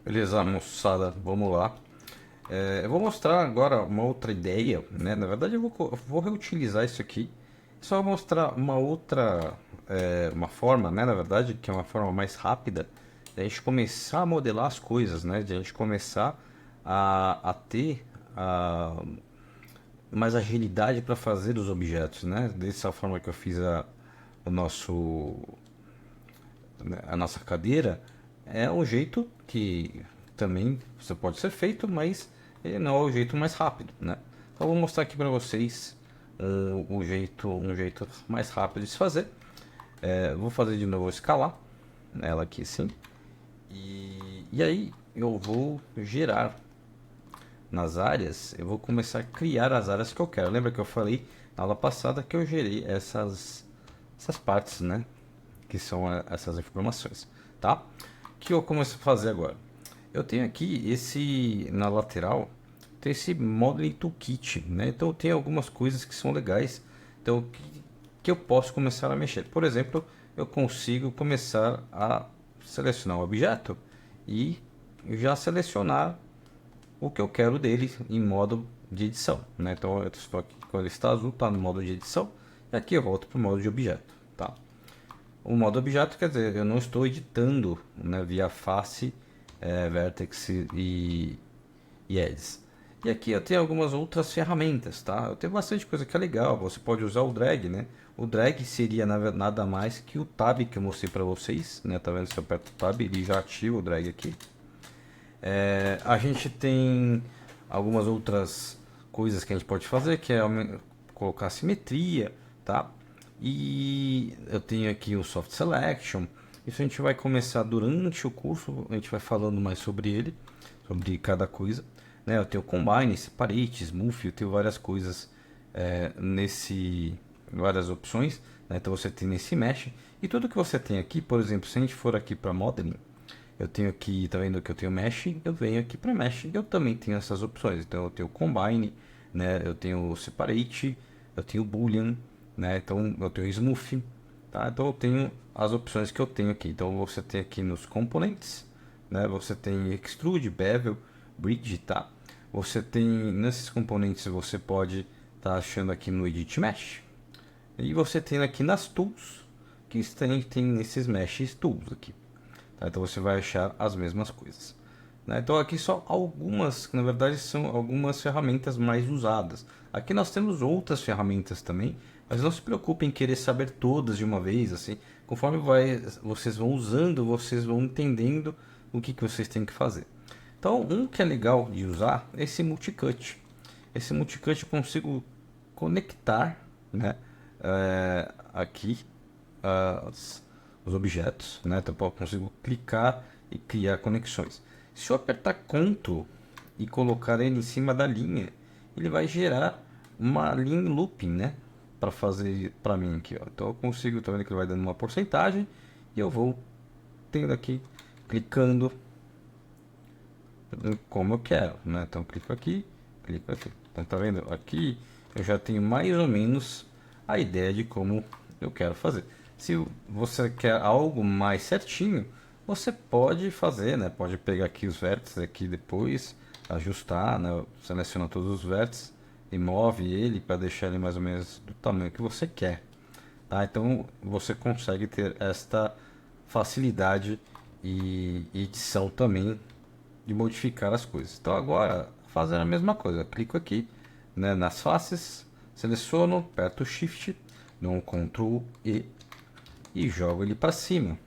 Beleza, moçada, vamos lá. Eu vou mostrar agora uma outra ideia, né? Na verdade, eu vou reutilizar isso aqui. Só mostrar uma outra, uma forma, né? Na verdade, que é uma forma mais rápida da gente começar a modelar as coisas, né? De a gente começar a ter mais agilidade para fazer os objetos, né? Dessa forma que eu fiz o nosso né, a nossa cadeira é um jeito que também você pode ser feito, mas ele não é o jeito mais rápido, né? Então eu vou mostrar aqui para vocês um jeito mais rápido de se fazer. Vou fazer de novo, vou escalar ela aqui sim. E aí eu vou gerar nas áreas, eu vou começar a criar as áreas que eu quero. Lembra que eu falei na aula passada que eu gerei essas partes, né? Que são essas informações, tá? O que eu começo a fazer agora? Eu tenho aqui esse na lateral, tem esse Modeling Toolkit, né? Então tem algumas coisas que são legais, então que eu posso começar a mexer. Por exemplo, eu consigo começar a selecionar o objeto e já selecionar o que eu quero dele em modo de edição, né? Então eu estou aqui, quando ele está azul, está no modo de edição, e aqui eu volto para o modo de objeto, tá? O modo objeto quer dizer, eu não estou editando, né, via face, vertex e edges. E aqui eu tenho algumas outras ferramentas, tá? Eu tenho bastante coisa que é legal. Você pode usar o drag, né? O drag seria nada mais que o tab que eu mostrei para vocês, né? Tá vendo? Se eu aperto o tab, ele já ativa o drag aqui. A gente tem algumas outras coisas que a gente pode fazer, que é colocar simetria, tá? E eu tenho aqui o Soft Selection. Isso a gente vai começar durante o curso, a gente vai falando mais sobre ele, sobre cada coisa. Né? Eu tenho Combine, Separate, Smooth, eu tenho várias coisas várias opções. Né? Então você tem nesse Mesh. E tudo que você tem aqui, por exemplo, se a gente for aqui para Modeling, eu tenho aqui, tá vendo que eu tenho Mesh, eu venho aqui para Mesh e eu também tenho essas opções. Então eu tenho Combine, né? Eu tenho Separate, eu tenho Boolean, né? Então eu tenho Smooth, tá? Então eu tenho as opções que eu tenho aqui. Então você tem aqui nos Components, né? Você tem Extrude, Bevel, Bridge, tá? Você tem nesses componentes você pode estar achando aqui no Edit Mesh. E você tem aqui nas Tools, que tem esses Mesh Tools aqui. Tá? Então você vai achar as mesmas coisas. Né? Então aqui só algumas, que na verdade são algumas ferramentas mais usadas. Aqui nós temos outras ferramentas também, mas não se preocupem em querer saber todas de uma vez, assim. Conforme vocês vão usando, vocês vão entendendo o que vocês têm que fazer. Então um que é legal de usar é esse multicut. Esse multicut eu consigo conectar, né, aqui os objetos, né? Então eu consigo clicar e criar conexões. Se eu apertar Ctrl e colocar ele em cima da linha, ele vai gerar uma linha looping, né? Para fazer para mim aqui, ó. Então eu consigo, tá vendo que ele vai dando uma porcentagem e eu vou tendo aqui clicando como eu quero, né? Então clico aqui, clico aqui. Então tá vendo? Aqui eu já tenho mais ou menos a ideia de como eu quero fazer. Se você quer algo mais certinho, você pode fazer, né? Pode pegar aqui os vértices aqui depois, ajustar, né? Seleciona todos os vértices e move ele para deixar ele mais ou menos do tamanho que você quer. Tá? Então você consegue ter esta facilidade e edição também de modificar as coisas. Então agora fazendo a mesma coisa, clico aqui, né, nas faces, seleciono, aperto o Shift, dou um Ctrl e jogo ele para cima,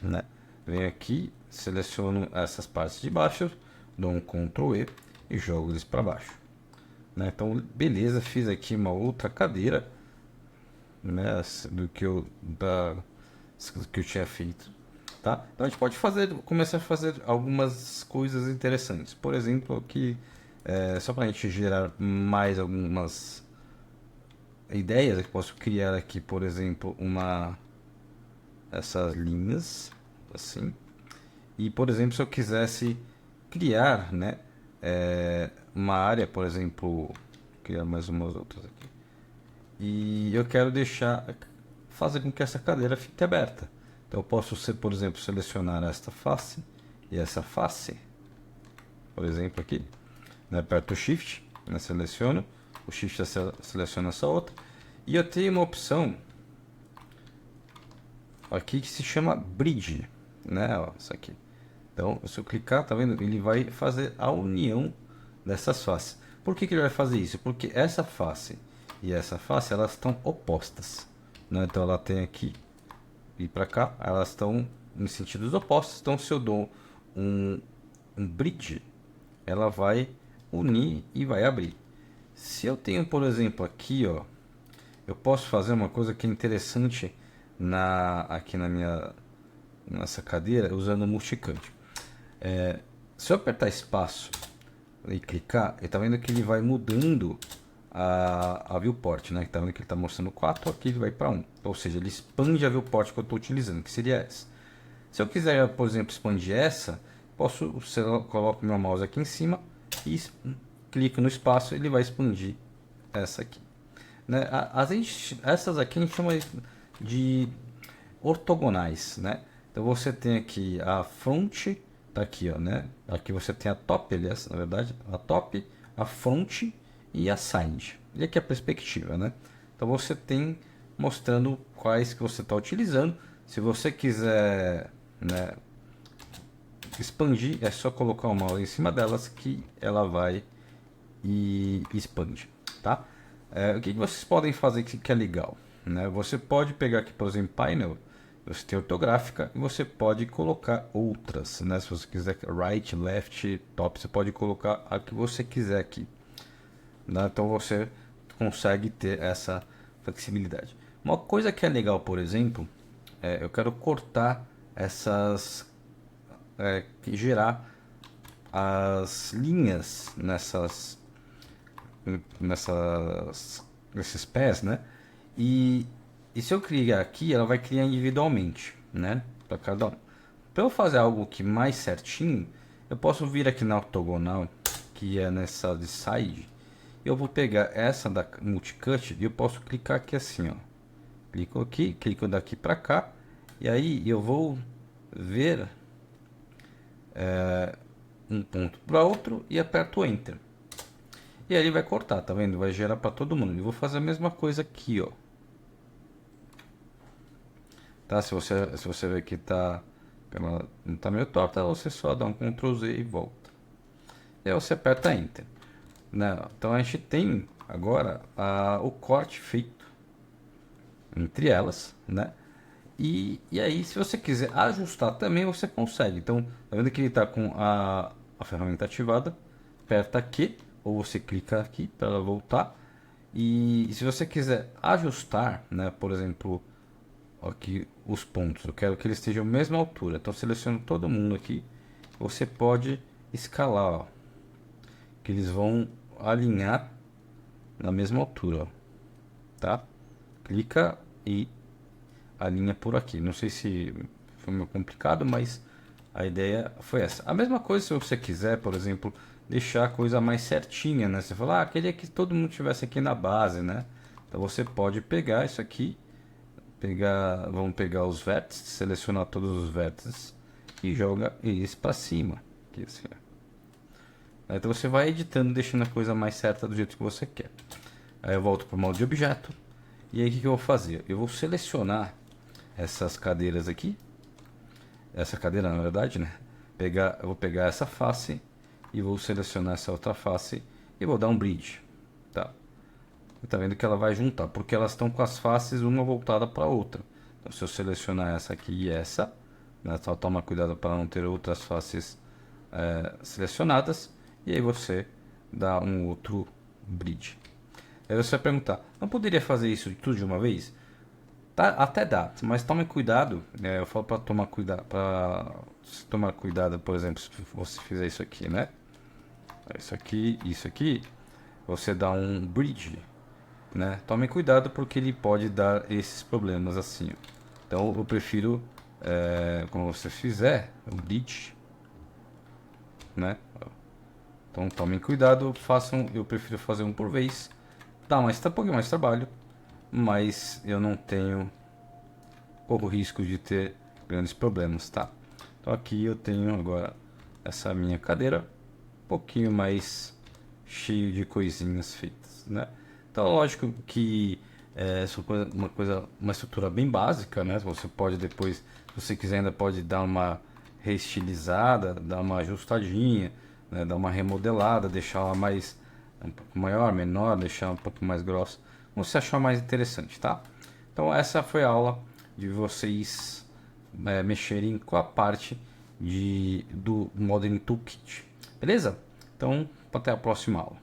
né? Venho aqui, seleciono essas partes de baixo, dou um Ctrl e jogo eles para baixo, né? Então beleza, fiz aqui uma outra cadeira, né, do que eu tinha feito. Tá? Então a gente pode começar a fazer algumas coisas interessantes. Por exemplo, aqui, só para a gente gerar mais algumas ideias, eu posso criar aqui, por exemplo, essas linhas, assim. E, por exemplo, se eu quisesse criar, né, uma área, por exemplo, criar mais umas outras aqui. E eu quero fazer com que essa cadeira fique aberta. Então eu posso, por exemplo, selecionar esta face e essa face, por exemplo aqui, né? Aperto o Shift, né? Seleciono, o Shift seleciona essa outra, e eu tenho uma opção aqui que se chama Bridge, né? Ó, isso aqui. Então, se eu clicar, tá vendo? Ele vai fazer a união dessas faces. Por que que ele vai fazer isso? Porque essa face e essa face, elas estão opostas, né? Então, ela tem aqui e para cá, elas estão em sentidos opostos. Então, se eu dou um bridge, ela vai unir e vai abrir. Se eu tenho, por exemplo, aqui, ó, eu posso fazer uma coisa que é interessante aqui nessa cadeira, usando o multicam. Se eu apertar espaço e clicar, ele tá vendo que ele vai mudando a viewport, né? Tá vendo que ele tá mostrando 4, aqui ele vai para 1. Ou seja, ele expande a viewport que eu estou utilizando, que seria essa. Se eu quiser, por exemplo, expandir essa, coloco meu mouse aqui em cima e clico no espaço, ele vai expandir essa aqui, né? Essas aqui a gente chama de ortogonais, né? Então você tem aqui a front, tá aqui, ó, né? Aqui você tem a top, aliás, na verdade, a top, a front e a side. E aqui a perspectiva, né? Então você tem mostrando quais que você está utilizando. Se você quiser, né, expandir, é só colocar o mouse em cima delas que ela vai e expande, tá? O que vocês podem fazer que é legal, né? Você pode pegar aqui, por exemplo, painel, você tem ortográfica e você pode colocar outras, né? Se você quiser right, left, top, você pode colocar a que você quiser aqui, né? Então você consegue ter essa flexibilidade. Uma coisa que é legal, por exemplo, eu quero cortar gerar as linhas nesses pés, né? E se eu criar aqui, ela vai criar individualmente, né? Para cada um. Para eu fazer algo que mais certinho, eu posso vir aqui na ortogonal, que é nessa de side. Eu vou pegar essa da multicut e eu posso clicar aqui assim, ó. Clico aqui, clico daqui para cá, e aí eu vou ver um ponto para outro e aperto Enter. E aí ele vai cortar, tá vendo? Vai gerar para todo mundo. Eu vou fazer a mesma coisa aqui, ó. Tá? Se você ver que ela não tá meio torta, você só dá um Ctrl Z e volta. E aí você aperta Enter, né? Então a gente tem agora o corte feito entre elas, né? E aí, se você quiser ajustar também, você consegue. Então, tá vendo que ele está com a ferramenta ativada? Aperta aqui, ou você clica aqui para ela voltar. E se você quiser ajustar, né, por exemplo, aqui os pontos, eu quero que eles estejam à mesma altura. Então, seleciono todo mundo aqui. Você pode escalar, ó, que eles vão alinhar na mesma altura, ó, tá? Clica e alinha por aqui. Não sei se foi meio complicado, mas a ideia foi essa. A mesma coisa se você quiser, por exemplo, deixar a coisa mais certinha, né? Você fala, queria que todo mundo estivesse aqui na base, né? Então você pode pegar isso aqui, vamos pegar os vértices, selecionar todos os vértices e joga eles para cima. Aqui, assim, ó. Então você vai editando, deixando a coisa mais certa do jeito que você quer. Aí eu volto para o modo de objeto. E aí o que eu vou fazer? Eu vou selecionar essas cadeiras aqui, essa cadeira na verdade, né? Eu vou pegar essa face e vou selecionar essa outra face e vou dar um bridge, tá? Tá vendo que ela vai juntar, porque elas estão com as faces uma voltada para a outra. Então, se eu selecionar essa aqui e essa, né, só toma cuidado para não ter outras faces selecionadas, e aí você dá um outro bridge. Aí você vai perguntar, não poderia fazer isso tudo de uma vez? Tá, até dá, mas tome cuidado. Eu falo para tomar cuidado, por exemplo, se você fizer isso aqui, né? Isso aqui, você dá um bridge, né? Tome cuidado porque ele pode dar esses problemas assim. Então eu prefiro, quando você fizer um bridge, né? Então tomem cuidado, eu prefiro fazer um por vez. Dá um pouquinho mais trabalho, mas eu não corro risco de ter grandes problemas, tá? Então aqui eu tenho agora essa minha cadeira um pouquinho mais cheio de coisinhas feitas, né? Então, lógico que essa uma estrutura bem básica, né? Você pode depois, se você quiser, ainda pode dar uma reestilizada, dar uma ajustadinha, né? Dar uma remodelada, deixar ela mais um pouco maior, menor, deixar um pouco mais grossa, como você achar mais interessante, tá? Então, essa foi a aula de vocês mexerem com a parte do Modeling Toolkit, beleza? Então, até a próxima aula.